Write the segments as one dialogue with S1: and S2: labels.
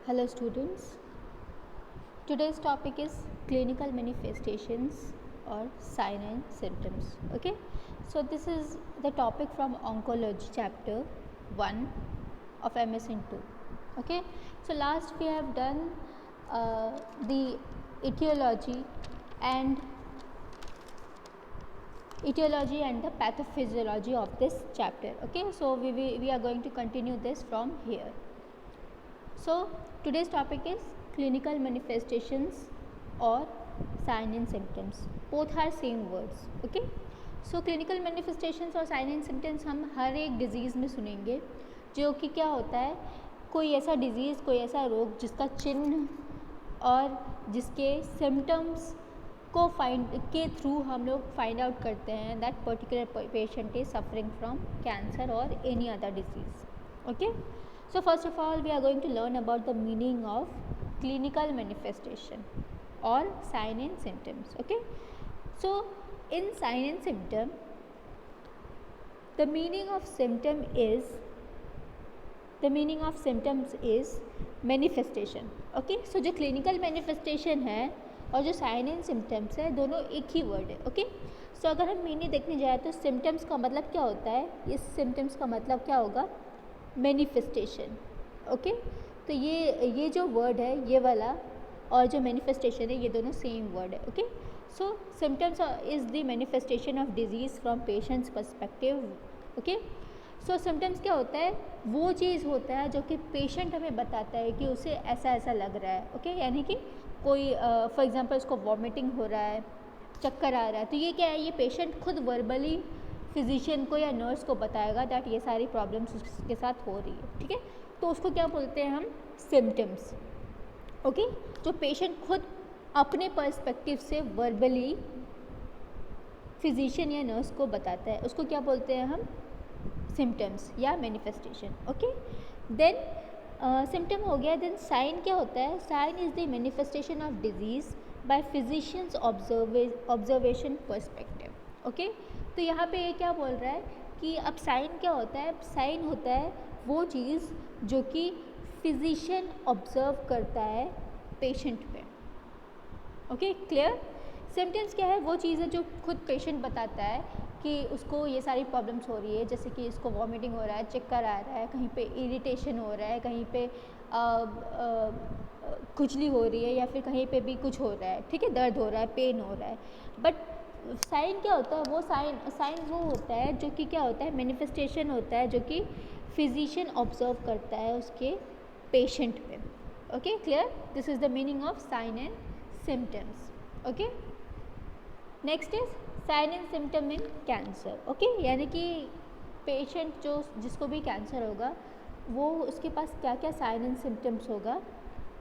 S1: Hello students, today's topic is clinical manifestations or sign and symptoms. Okay, so this is the topic from oncology chapter 1 of MSN 2. Okay, so last we have done the etiology and the pathophysiology of this chapter. Okay, so we are going to continue this from here. So today's topic is clinical manifestations or sign and symptoms. Both are same words. Okay. So clinical manifestations और sign and symptoms हम हर एक disease में सुनेंगे, जो कि क्या होता है, कोई ऐसा डिजीज़, कोई ऐसा रोग जिसका चिन्ह और जिसके सिम्टम्स को फाइंड के थ्रू हम लोग फाइंड आउट करते हैं that particular patient is suffering from cancer or any other disease. Okay. So first of all, we are going to learn about the meaning of clinical manifestation or sign and symptoms. Okay. So in sign and symptom, the meaning of symptoms is manifestation. Okay. So जो clinical manifestation है और जो sign and symptoms है, दोनों एक ही word है. Okay. So अगर हम मीनिंग देखने जाए तो symptoms का मतलब क्या होता है, इस symptoms का मतलब क्या होगा, मैनिफेस्टेशन. ओके. तो ये जो वर्ड है ये वाला और जो मैनिफेस्टेशन है ये दोनों सेम वर्ड है. Okay. So symptoms is the manifestation of disease from patients perspective. Okay. So symptoms क्या होता है, वो चीज़ होता है जो कि पेशेंट हमें बताता है कि उसे ऐसा ऐसा लग रहा है. ओके. यानी कि कोई फॉर एग्जांपल उसको वॉमिटिंग हो रहा है, चक्कर आ रहा है, तो ये क्या है, ये पेशेंट खुद वर्बली फिजिशियन को या नर्स को बताएगा दैट ये सारी प्रॉब्लम्स उसके साथ हो रही है. ठीक है. तो उसको क्या बोलते हैं हम, सिम्टम्स. ओके. जो पेशेंट खुद अपने पर्सपेक्टिव से वर्बली फिजिशियन या नर्स को बताता है उसको क्या बोलते हैं हम, सिम्टम्स या मैनिफेस्टेशन. ओके. देन सिम्टम हो गया. देन साइन क्या होता है, sign is the manifestation of disease by physicians observation perspective. Okay. तो यहाँ पे ये क्या बोल रहा है कि अब साइन क्या होता है, साइन होता है वो चीज़ जो कि फिजिशियन ऑब्जर्व करता है पेशेंट पे. ओके. क्लियर. सिम्टम्स क्या है, वो चीज़ है जो खुद पेशेंट बताता है कि उसको ये सारी प्रॉब्लम्स हो रही है, जैसे कि इसको वॉमिटिंग हो रहा है, चक्कर आ रहा है, कहीं पे इरिटेशन हो रहा है, कहीं पे खुजली हो रही है या फिर कहीं पे भी कुछ हो रहा है. ठीक है. दर्द हो रहा है, पेन हो रहा है. बट साइन क्या होता है, वो साइन वो होता है जो कि क्या होता है, मैनिफेस्टेशन होता है जो कि फिजिशियन ऑब्जर्व करता है उसके पेशेंट पे. Okay. Clear. This is the meaning of sine and symptoms. Okay. Next is sine and symptom in cancer. Okay. यानी कि पेशेंट जिसको भी कैंसर होगा वो उसके पास क्या क्या साइन एंड सिम्टम्स होगा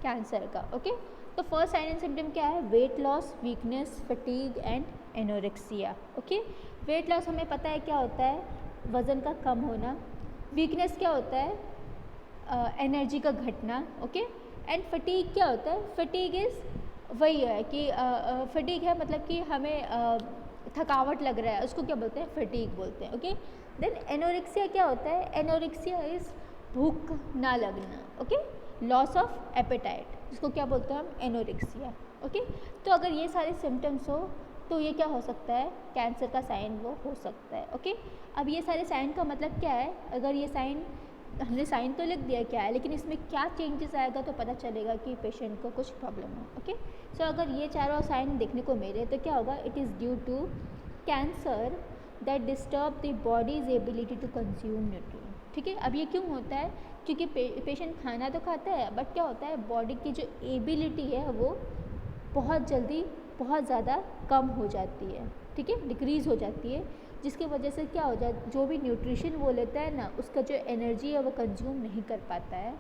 S1: कैंसर का. ओके. तो फर्स्ट साइन एंड सिम्टम क्या है, weight loss, weakness, fatigue and anorexia. Okay. Weight loss हमें पता है क्या होता है, वज़न का कम होना. वीकनेस क्या होता है, एनर्जी का घटना. ओके. एंड फटीग क्या होता है, फटीग इज़ वही है कि फटीग है मतलब कि हमें थकावट लग रहा है, उसको क्या बोलते हैं, फटीग बोलते हैं. ओके. देन एनोरेक्सिया क्या होता है, एनोरेक्सिया इज़ भूख ना लगना. ओके. लॉस ऑफ एपेटाइट, जिसको क्या बोलते हैं हम, एनोरेक्सिया. ओके. तो अगर ये सारे सिम्टम्स हो तो ये क्या हो सकता है, कैंसर का साइन वो हो सकता है. ओके. अब ये सारे साइन का मतलब क्या है, अगर ये साइन हमने साइन तो लिख दिया क्या है, लेकिन इसमें क्या चेंजेस आएगा तो पता चलेगा कि पेशेंट को कुछ प्रॉब्लम हो. ओके. सो अगर ये चारों साइन देखने को मिले तो क्या होगा, it is due to cancer that disturb the body's ability to consume nutrient. ठीक है. अब ये क्यों होता है, क्योंकि पेशेंट खाना तो खाता है बट क्या होता है, बॉडी की जो एबिलिटी है वो बहुत जल्दी बहुत ज़्यादा कम हो जाती है. ठीक है. डिक्रीज़ हो जाती है, जिसकी वजह से क्या हो जाए, जो भी न्यूट्रिशन वो लेता है ना, उसका जो एनर्जी है वो कंज्यूम नहीं कर पाता है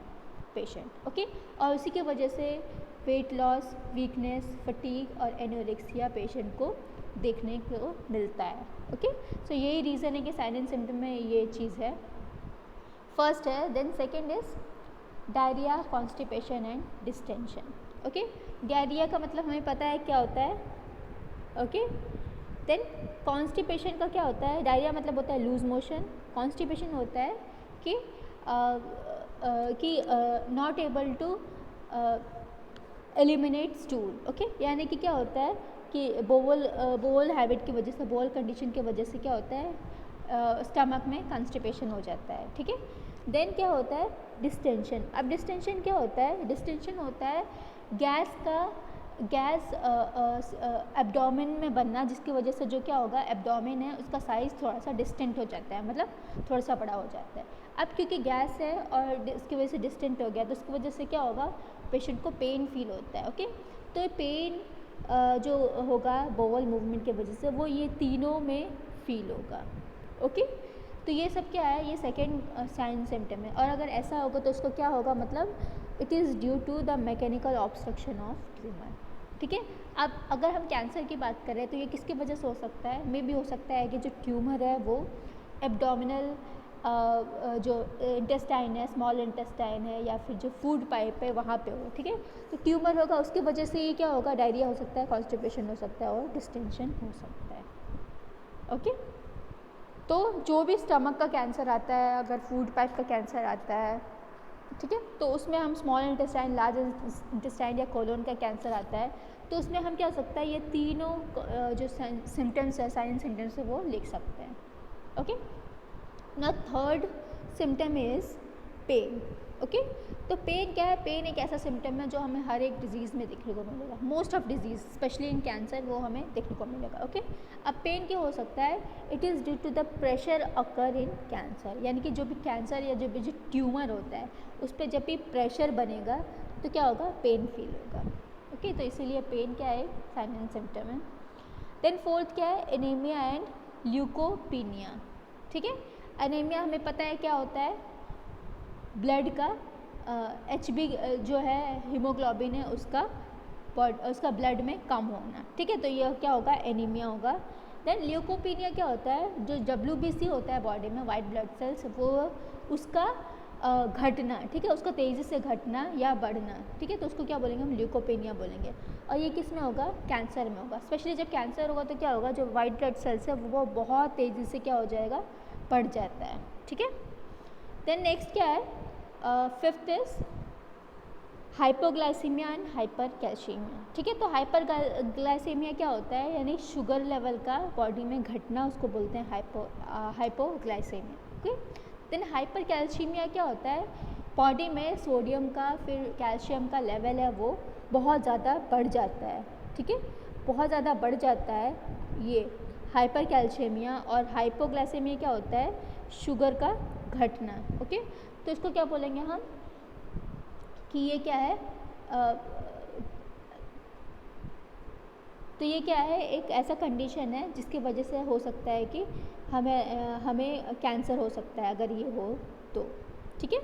S1: पेशेंट. ओके. और उसी की वजह से वेट लॉस, वीकनेस, फटीग और एनोरेक्सिया पेशेंट को देखने को मिलता है. ओके. सो यही रीज़न है कि साइन एंड सिम्टम में ये चीज़ है, फर्स्ट है. Then second is diarrhoea, constipation and distension. Okay. Diarrhoea का मतलब हमें पता है क्या होता है. ओके. देन कॉन्स्टिपेशन का क्या होता है, डायरिया मतलब होता है लूज मोशन, कॉन्स्टिपेशन होता है कि not able to eliminate stool. Okay, यानी कि क्या होता है कि बोवल हैबिट की वजह से, बोवल कंडीशन की वजह से क्या होता है, स्टमक में कंस्टिपेशन हो जाता है। ठीक है, देन क्या होता है डिस्टेंशन। अब डिस्टेंशन क्या होता है, डिस्टेंशन होता है गैस एब्डोमेन में बनना, जिसकी वजह से जो क्या होगा, एब्डोमेन है उसका साइज़ थोड़ा सा डिस्टेंट हो जाता है, मतलब थोड़ा सा बड़ा हो जाता है। अब क्योंकि गैस है और इसकी वजह से डिस्टेंट हो गया, तो उसकी वजह से क्या होगा, पेशेंट को पेन फील होता है। ओके, तो ये पेन जो होगा बोवल मूवमेंट की वजह से, वो ये तीनों में फील होगा। ओके, तो ये सब क्या है, ये सेकेंड साइन सिम्टम है। और अगर ऐसा होगा तो उसको क्या होगा, मतलब it is due to the mechanical obstruction of tumour. ठीक है, अब अगर हम कैंसर की बात करें तो ये किसकी वजह से हो सकता है, मे भी हो सकता है कि जो ट्यूमर है वो एब्डोमिनल जो इंटेस्टाइन है, स्मॉल इंटेस्टाइन है, या फिर जो फूड पाइप है वहाँ पे हो। ठीक है, तो ट्यूमर होगा, उसकी वजह से ये क्या होगा, डायरिया हो सकता है, कॉन्स्टिपेशन हो सकता है और डिस्टेंशन हो सकता है। ओके, तो जो भी स्टमक का कैंसर आता है, अगर फूड पाइप का कैंसर आता है, ठीक है, तो उसमें हम स्मॉल इंटेस्टाइन, लार्ज इंटेस्टाइन या कोलोन का कैंसर आता है, तो उसमें हम क्या हो सकता है, ये तीनों जो सिम्टम्स है, साइन सिम्टम्स है, वो लिख सकते हैं। ओके, ना third symptom is pain. Okay, तो पेन क्या है, पेन एक ऐसा सिम्टम है जो हमें हर एक डिजीज़ में देखने को मिलेगा, most of disease specially in cancer वो हमें देखने को मिलेगा। ओके, अब पेन क्या हो सकता है, it is due to the pressure occur in cancer, यानी कि जो भी कैंसर या जो भी जो ट्यूमर होता है उस पर जब भी प्रेशर बनेगा तो क्या होगा, पेन फील होगा। ओके, तो इसीलिए पेन क्या है, साइन एंड सिम्टम है। देन फोर्थ क्या है, एनीमिया एंड ल्यूकोपीनिया। ठीक है, एनीमिया हमें पता है क्या होता है, ब्लड का HB जो है, हीमोग्लोबिन है, उसका ब्लड में कम होना। ठीक है, तो यह क्या होगा, एनीमिया होगा। देन ल्यूकोपीनिया क्या होता है, जो WBC होता है बॉडी में, वाइट ब्लड सेल्स, वो उसका घटना। ठीक है, उसका तेज़ी से घटना या बढ़ना। ठीक है, तो उसको क्या बोलेंगे, हम ल्यूकोपीनिया बोलेंगे। और ये किस में होगा, कैंसर में होगा। स्पेशली जब कैंसर होगा तो क्या होगा, जो वाइट ब्लड सेल्स है वो बहुत तेज़ी से क्या हो जाएगा, बढ़ जाता है। ठीक है, देन नेक्स्ट क्या है, fifth is hypoglycaemia and hyper calcaemia. ठीक है, तो हाइपर ग्लाइसीमिया क्या होता है, यानी शुगर लेवल का बॉडी में घटना, उसको बोलते हैं hypoglycaemia. Okay, then hypercalcaemia क्या होता है, बॉडी में सोडियम का फिर कैल्शियम का लेवल है वो बहुत ज़्यादा बढ़ जाता है। ठीक है, बहुत ज़्यादा बढ़ जाता है ये हाइपर कैल्शियमिया। और हाइपोग्लाइसीमिया क्या होता है, शुगर का घटना। ओके, तो इसको क्या बोलेंगे हम कि ये क्या है, तो ये क्या है, एक ऐसा कंडीशन है जिसकी वजह से हो सकता है कि हमें कैंसर हो सकता है अगर ये हो तो। ठीक है,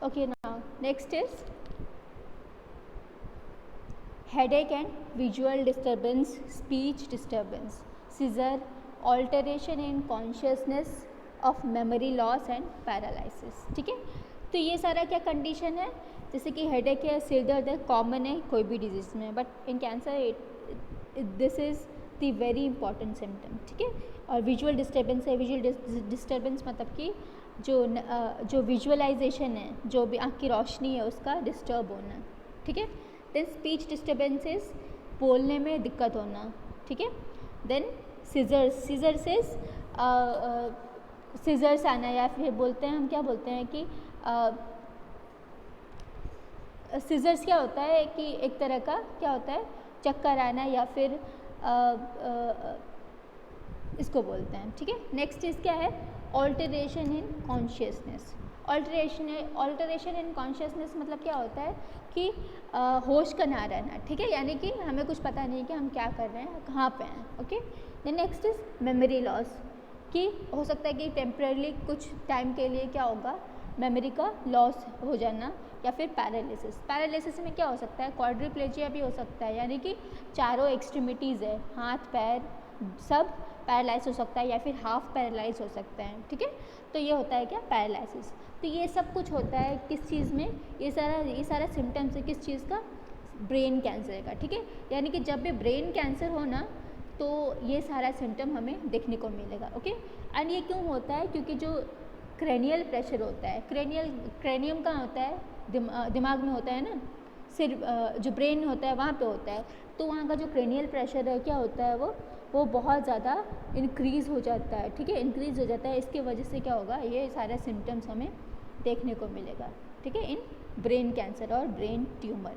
S1: okay, now next is headache and visual disturbance, speech disturbance, seizure, alteration in consciousness of memory loss and paralysis। ठीक है, तो ये सारा क्या कंडीशन है, जैसे कि हेडेक है, सिर दर्द है, कॉमन है कोई भी डिजीज़ में, but in cancer this is the very important symptom. ठीक है, और विजुअल डिस्टर्बेंस है, विजुअल डिस्टर्बेंस मतलब कि जो विजुअलाइजेशन है, जो भी आँख की रोशनी है उसका डिस्टर्ब होना। ठीक है, देन स्पीच डिस्टर्बेंसेस, बोलने में दिक्कत होना। ठीक है, देन सीजर्स आना, या फिर बोलते हैं हम क्या बोलते हैं कि सीजर्स क्या होता है कि एक तरह का क्या होता है, चक्कर आना, या फिर इसको बोलते हैं। ठीक है, नेक्स्ट चीज़ क्या है, alteration in consciousness. Alteration in consciousness मतलब क्या होता है कि होश का ना रहना। ठीक है, यानी कि हमें कुछ पता नहीं कि हम क्या कर रहे हैं, कहाँ पे हैं। Okay, then next is memory loss, कि हो सकता है कि टेम्परेली कुछ टाइम के लिए क्या होगा, मेमोरी का लॉस हो जाना, या फिर पैरालिसिस में क्या हो सकता है, क्वाड्रिप्लेजिया भी हो सकता है, यानी कि चारों एक्सट्रीमिटीज़ है, हाथ पैर सब पैरालाइज हो सकता है, या फिर हाफ पैरालाइज हो सकता है। ठीक है, तो ये होता है क्या, पैरालिसिस। तो ये सब कुछ होता है किस चीज़ में, ये सारा सिम्टम्स है किस चीज़ का, ब्रेन कैंसर का, ठीक है। यानी कि जब भी ब्रेन कैंसर हो ना तो ये सारा सिम्टम हमें देखने को मिलेगा, ओके। एंड ये क्यों होता है? क्योंकि जो क्रेनियल प्रेशर होता है, क्रेनियम कहाँ होता है? दिमाग में होता है ना, सिर जो ब्रेन होता है वहाँ पे होता है। तो वहाँ का जो क्रेनियल प्रेशर है क्या होता है, वो बहुत ज़्यादा इंक्रीज़ हो जाता है, ठीक है, इंक्रीज़ हो जाता है। इसकी वजह से क्या होगा, ये सारे सिम्टम्स हमें देखने को मिलेगा, ठीक है, इन ब्रेन कैंसर और ब्रेन ट्यूमर,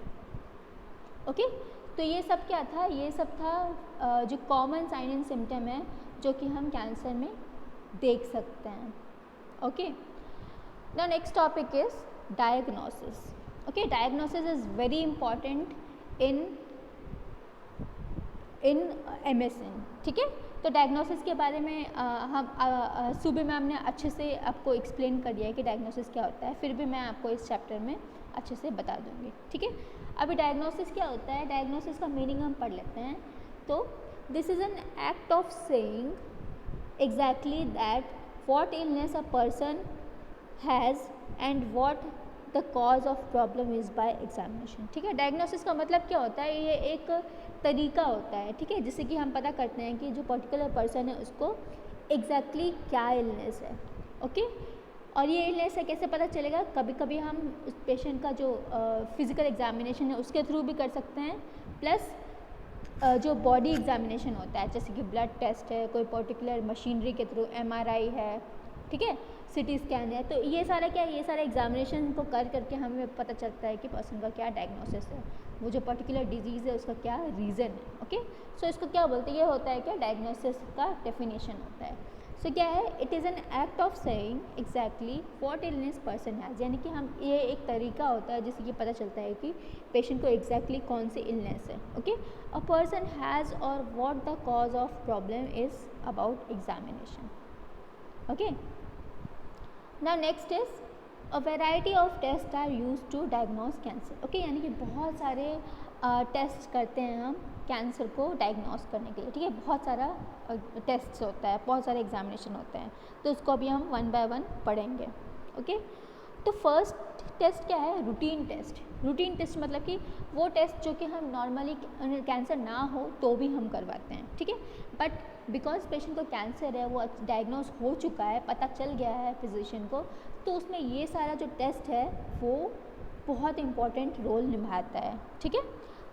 S1: ओके। तो ये सब क्या था? ये सब था जो कॉमन साइन एंड सिम्टम है जो कि हम कैंसर में देख सकते हैं, okay. Now next topic is diagnosis, okay. Diagnosis is very important in MSN, ठीक है। तो डायग्नोसिस के बारे में हम सुबह मैम ने अच्छे से आपको एक्सप्लेन कर दिया है कि डायग्नोसिस क्या होता है, फिर भी मैं आपको इस चैप्टर में अच्छे से बता दूंगी, ठीक है। अभी डायग्नोसिस क्या होता है, डायग्नोसिस का मीनिंग हम पढ़ लेते हैं। तो this is an act of saying exactly that what illness a person has and what the cause of problem is by examination, ठीक है। डायग्नोसिस का मतलब क्या होता है? ये एक तरीका होता है, ठीक है, जिससे कि हम पता करते हैं कि जो पर्टिकुलर पर्सन है उसको एग्जैक्टली क्या इलनेस है, ओके। और ये इलनेस है कैसे पता चलेगा? कभी कभी हम उस पेशेंट का जो फिज़िकल एग्जामिनेशन है उसके थ्रू भी कर सकते हैं, प्लस जो बॉडी एग्जामिनेशन होता है जैसे कि ब्लड टेस्ट है, कोई पर्टिकुलर मशीनरी के थ्रू, MRI है, ठीक है, CT स्कैन है। तो ये सारा क्या है, ये सारा एग्जामिनेशन को कर करके हमें पता चलता है कि पर्सन का क्या डायग्नोसिस है, वो जो पर्टिकुलर डिजीज़ है उसका क्या रीज़न है, ओके। सो इसको क्या बोलते हैं? ये होता है क्या, डायग्नोसिस का डेफिनेशन होता है। सो क्या है? It is an act of saying exactly what illness person has, यानी कि हम ये एक तरीका होता है जिससे कि पता चलता है कि पेशेंट को एग्जैक्टली कौन सी इलनेस है, okay. A person has or what the cause of problem is about examination, okay. Now next is a variety of test are use to diagnose cancer, okay. यानी कि बहुत सारे टेस्ट करते हैं हम कैंसर को डायग्नोस करने के लिए, ठीक है। बहुत सारा टेस्ट होता है, बहुत सारे एग्जामिनेशन होते हैं, तो उसको अभी हम 1 बाय 1 पढ़ेंगे, ओके। तो फर्स्ट टेस्ट क्या है? Routine test. रूटीन टेस्ट मतलब कि वो टेस्ट जो कि हम नॉर्मली कैंसर ना हो तो भी हम करवाते हैं, ठीक है। बट बिकॉज पेशेंट को कैंसर है, वो डायग्नोज हो चुका है, पता चल गया है फिजिशियन को, तो उसमें ये सारा जो टेस्ट है वो बहुत इंपॉर्टेंट रोल निभाता है, ठीक है।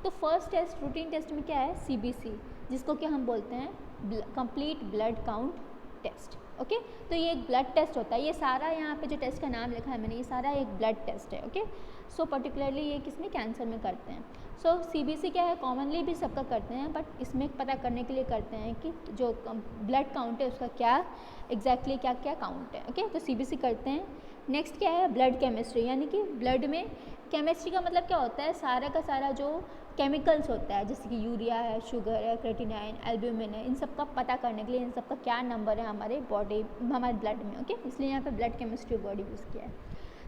S1: तो फर्स्ट टेस्ट रूटीन टेस्ट में क्या है? CBC, जिसको कि हम बोलते हैं complete blood count test, okay. तो ये एक ब्लड टेस्ट होता है, ये सारा यहाँ पे जो टेस्ट का नाम लिखा है मैंने, ये सारा एक ब्लड टेस्ट है, ओके। सो पर्टिकुलरली ये किसमें? कैंसर में करते हैं। सो CBC क्या है? कॉमनली भी सबका करते हैं, बट इसमें पता करने के लिए करते हैं कि जो ब्लड काउंट है उसका क्या एग्जैक्टली क्या क्या काउंट है, ओके। तो CBC करते हैं। नेक्स्ट क्या है? ब्लड केमिस्ट्री, यानी कि ब्लड में केमिस्ट्री का मतलब क्या होता है? सारा का सारा जो केमिकल्स होता है जैसे कि यूरिया है, शुगर है, क्रेटिनाइन, एल्ब्यूमिन है, इन सब का पता करने के लिए इन सब का क्या नंबर है हमारे बॉडी, हमारे ब्लड में, ओके। इसलिए यहाँ पे ब्लड केमिस्ट्री वर्ड यूज़ किया है।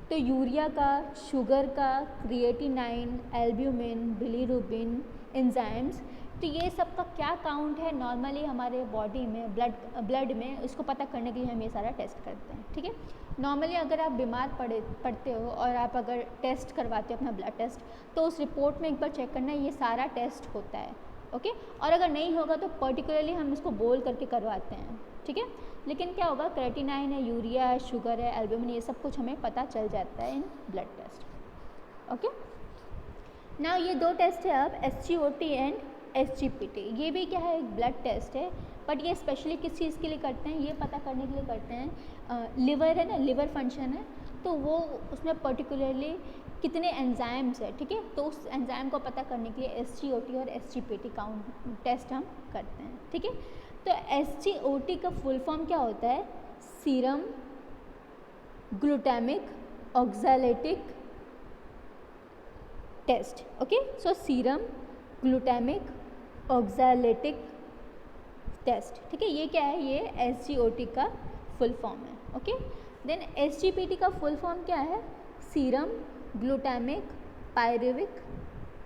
S1: तो यूरिया का, शुगर का, क्रिएटिनाइन, एल्ब्यूमिन, बिलीरुबिन, एंजाइम्स, तो ये सब का क्या काउंट है नॉर्मली हमारे बॉडी में, ब्लड में, उसको पता करने के लिए हम ये सारा टेस्ट करते हैं, ठीक है। नॉर्मली अगर आप बीमार पड़ते हो और आप अगर टेस्ट करवाते हो अपना ब्लड टेस्ट, तो उस रिपोर्ट में एक बार चेक करना ये सारा टेस्ट होता है, ओके। और अगर नहीं होगा तो पर्टिकुलरली हम इसको बोल करके करवाते हैं, ठीक है। लेकिन क्या होगा? क्रेटिनाइन है, यूरिया है, शुगर है, एल्ब्यूमिन, ये सब कुछ हमें पता चल जाता है इन ब्लड टेस्ट, ओके। ना ये दो टेस्ट है अब SGOT एंड SGPT। ये भी क्या है? एक ब्लड टेस्ट है, बट ये स्पेशली किस चीज़ के लिए करते हैं? ये पता करने के लिए करते हैं, लिवर है ना, लिवर फंक्शन है, तो वो उसमें पर्टिकुलरली कितने एंजाइम्स है, ठीक है। तो उस एंजाइम को पता करने के लिए SGOT और SGPT काउंट टेस्ट हम करते हैं, ठीक है। तो SGOT का फुल फॉर्म क्या होता है? Serum glutamic oxaloacetic test, okay. So serum glutamic oxaloacetic test, ठीक है। ये क्या है? ये SGOT का फुल फॉर्म है, ओके। देन SGPT का फुल फॉर्म क्या है? Serum glutamic pyruvic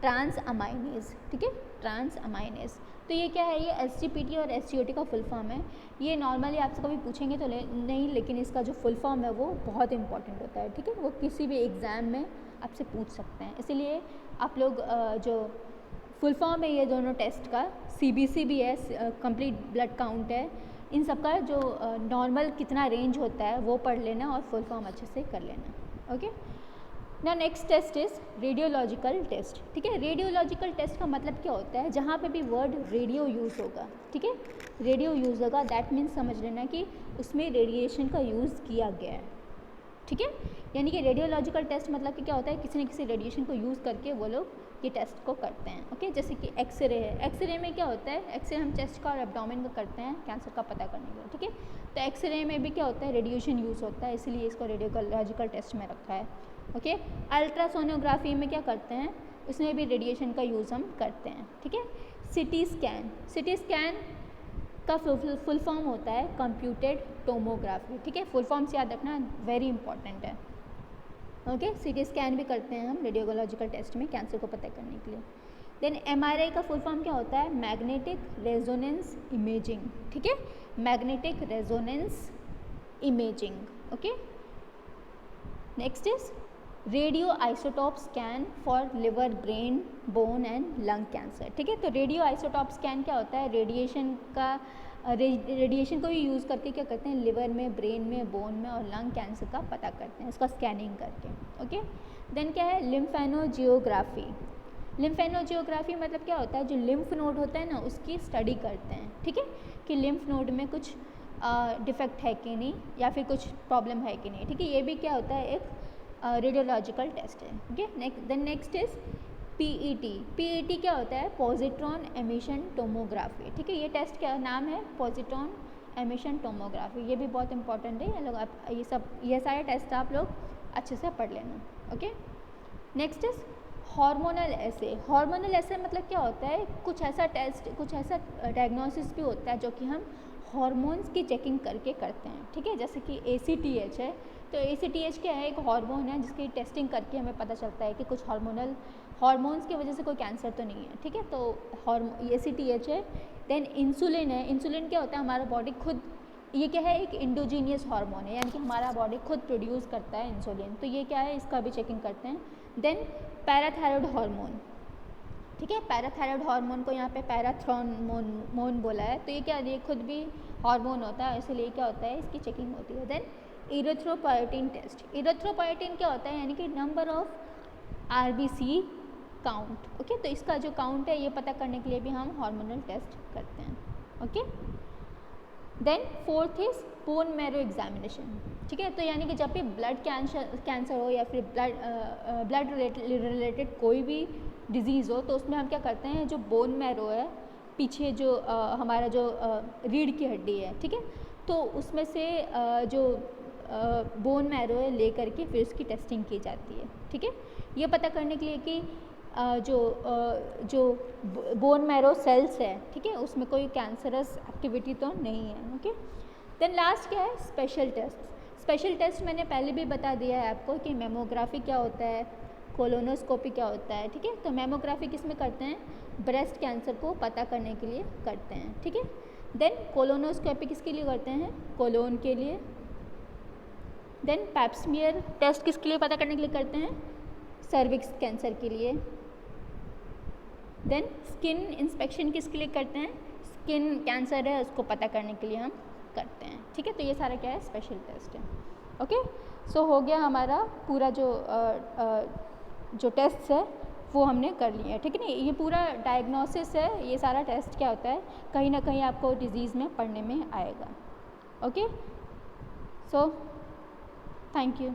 S1: transaminase, ठीक है, ट्रांस अमाइनेज। तो ये क्या है? ये SGPT और SGOT का फुल फॉर्म है। ये नॉर्मली आपसे कभी पूछेंगे तो नहीं, लेकिन इसका जो फुल फॉर्म है वो बहुत इंपॉर्टेंट होता है, ठीक है। वो किसी भी एग्ज़ाम में आपसे पूछ सकते हैं। इसीलिए आप लोग जो फुल फॉर्म है ये दोनों टेस्ट का, CBC भी है, कंप्लीट ब्लड काउंट है, इन सब का जो नॉर्मल कितना रेंज होता है वो पढ़ लेना और फुल फॉर्म अच्छे से कर लेना। ओके, ना next test is radiological test. ठीक है, रेडियोलॉजिकल टेस्ट का मतलब क्या होता है, जहाँ पे भी वर्ड रेडियो यूज़ होगा, ठीक है, रेडियो यूज़ होगा, दैट मीन्स समझ लेना कि उसमें रेडिएशन का यूज़ किया गया है। ठीक है, यानी कि रेडियोलॉजिकल टेस्ट मतलब कि क्या होता है, किसी न किसी रेडिएशन को यूज़ करके वो लोग ये टेस्ट को करते हैं। ओके, जैसे कि एक्सरे है, एक्सरे में क्या होता है, एक्सरे हम चेस्ट का और एब्डोमेन का करते हैं कैंसर का पता करने के लिए। ठीक है, तो एक्सरे में भी क्या होता है, रेडिएशन यूज़ होता है, इसीलिए इसको रेडियोलॉजिकल टेस्ट में रखा है। ओके, अल्ट्रासोनोग्राफी में क्या करते हैं, उसमें भी रेडिएशन का यूज़ हम करते हैं। ठीक है, सिटी स्कैन, सिटी स्कैन का फुल फॉर्म होता है कंप्यूटेड टोमोग्राफी। ठीक है, फुल फॉर्म्स याद रखना, वेरी इंपॉर्टेंट है। ओके, सिटी स्कैन भी करते हैं हम रेडियोलॉजिकल टेस्ट में कैंसर को पता करने के लिए। देन MRI का फुल फॉर्म क्या होता है, मैग्नेटिक रेजोनेंस इमेजिंग। ठीक है, magnetic resonance imaging. Okay, next is radio isotope scan for liver, brain, bone and lung cancer. ठीक है, तो रेडियो आइसोटॉप स्कैन क्या होता है, रेडिएशन को ही यूज़ करके क्या करते हैं, लिवर में, ब्रेन में, बोन में और लंग कैंसर का पता करते हैं, इसका स्कैनिंग करके। ओके, देन क्या है, लिम्फेनोजियोग्राफी। लिम्फेनोजियोग्राफी मतलब क्या होता है, जो लिम्फ नोड होता है ना उसकी स्टडी करते हैं। ठीक है, कि लिम्फ नोड में कुछ डिफेक्ट है कि नहीं या फिर कुछ प्रॉब्लम है कि नहीं। ठीक है, ये भी क्या होता है, एक रेडियोलॉजिकल टेस्ट है। Okay, then next is PET। PET क्या होता है, पॉजिट्रॉन एमिशन टोमोग्राफी। ठीक है, ये टेस्ट क्या नाम है, पॉजिट्रॉन एमिशन टोमोग्राफी, ये भी बहुत इंपॉर्टेंट है। ये लोग आप ये सारे टेस्ट आप लोग अच्छे से पढ़ लेना। Okay, next is hormonal assay. Hormonal assay मतलब क्या होता है, कुछ ऐसा टेस्ट, कुछ ऐसा डायग्नोसिस भी होता है जो कि हम हार्मोन्स की चेकिंग करके करते हैं। ठीक है, जैसे कि ACTH है, तो ACTH क्या है, एक हार्मोन है जिसकी टेस्टिंग करके हमें पता चलता है कि कुछ हार्मोन्स की वजह से कोई कैंसर तो नहीं है। ठीक है, तो ACTH है। देन इंसुलिन है, इंसुलिन क्या होता है, हमारा बॉडी खुद, ये क्या है, एक इंडोजीनियस हार्मोन है, यानी कि हमारा बॉडी खुद प्रोड्यूस करता है इंसुलिन, तो ये क्या है, इसका भी चेकिंग करते हैं। Then parathyroid hormone. ठीक है, पैराथायरॉयड हार्मोन को यहाँ पे पैराथ्रोमोन बोला है, तो ये क्या, ये खुद भी हार्मोन होता है, इसलिए क्या होता है, इसकी चेकिंग होती है। Then इरेथ्रोपोएटिन test. इरेथ्रोपोएटिन क्या होता है, यानी कि number of RBC count. Okay, तो इसका जो काउंट है ये पता करने के लिए भी हम हार्मोनल टेस्ट करते हैं। Okay, then fourth is bone marrow examination. ठीक है, तो यानी कि जब भी ब्लड कैंसर हो या फिर ब्लड रिलेटेड कोई भी डिजीज़ हो, तो उसमें हम क्या करते हैं, जो बोन मैरो है, पीछे जो हमारा जो रीढ़ की हड्डी है, ठीक है, तो उसमें से जो बोन मैरो है ले करके फिर उसकी टेस्टिंग की जाती है। ठीक है, ये पता करने के लिए कि जो बोन मैरो सेल्स है, ठीक है, उसमें कोई कैंसरस एक्टिविटी तो नहीं है। ओके, देन लास्ट क्या है, स्पेशल टेस्ट। स्पेशल टेस्ट मैंने पहले भी बता दिया है आपको कि मेमोग्राफी क्या होता है, कोलोनोस्कोपी क्या होता है। ठीक है, तो मेमोग्राफी किस में करते हैं, ब्रेस्ट कैंसर को पता करने के लिए करते हैं। ठीक है, देन कोलोनोस्कोपी किसके लिए करते हैं, कोलोन के लिए। देन पैप्समियर टेस्ट किसके लिए पता करने के लिए करते हैं, सर्विक्स कैंसर के लिए। देन स्किन इंस्पेक्शन किसके लिए करते हैं, स्किन कैंसर है उसको पता करने के लिए हम करते हैं। ठीक है, तो ये सारा क्या है, स्पेशल टेस्ट है। ओके, सो हो गया हमारा पूरा जो टेस्ट है वो हमने कर लिया है। ठीक है ना, ये पूरा डायग्नोसिस है, ये सारा टेस्ट क्या होता है, कहीं ना कहीं आपको डिजीज़ में पढ़ने में आएगा। Okay, so thank you.